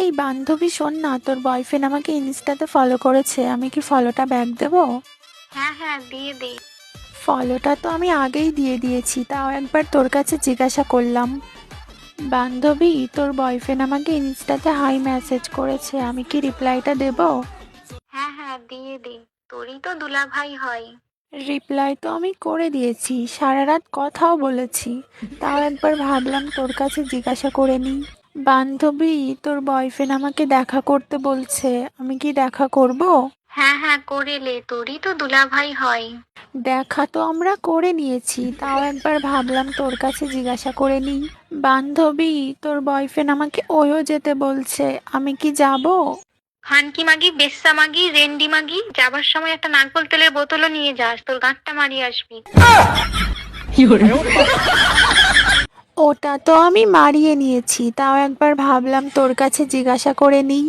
এই বান্ধবী, শোন না, তোর বয়ফ্রেন্ড আমাকে ইনস্টাতে ফলো করেছে, আমি কি ফলোটা ব্যাক দেবো? হ্যাঁ হ্যাঁ, দিয়ে দে। ফলোটা তো আমি আগেই দিয়ে দিয়েছি, তাও একবার তোর কাছে জিজ্ঞাসা করলাম। বান্ধবী, তোর বয়ফ্রেন্ড আমাকে ইনস্টাতে হাই মেসেজ করেছে, আমি কি রিপ্লাইটা দেবো? হ্যাঁ হ্যাঁ, দিয়ে দে। তোরই তো দুলাভাই হয়। রিপ্লাই তো আমি করে দিয়েছি, সারা রাত কথাও বলেছি, তাও একবার ভাবলাম তোর কাছে জিজ্ঞাসা করে নিই। বান্ধবী, তোর বয়ফ্রেন্ড আমাকে দেখা করতে বলছে, আমি কি দেখা করব? হ্যাঁ হ্যাঁ, করে লে, তোরই তো দুলাভাই হয়। দেখা তো আমরা করে নিয়েছি, তাও একবার ভাবলাম তোর কাছে জিজ্ঞাসা করে নিই। বান্ধবী, তোর বয়ফ্রেন্ড আমাকে ওয়ো যেতে বলছে, আমি কি যাব? খানকি মাগি, বেশ্যা মাগি, রেন্ডি মাগি, যাবার সময় একটা নারকোল তেলের বোতলও নিয়ে যাস, তোর গাঁটটা মারিয়ে আসবি। ওটা তো আমি মারিয়ে নিয়েছি, তাও একবার ভাবলাম তোর কাছে জিজ্ঞাসা করে নিই।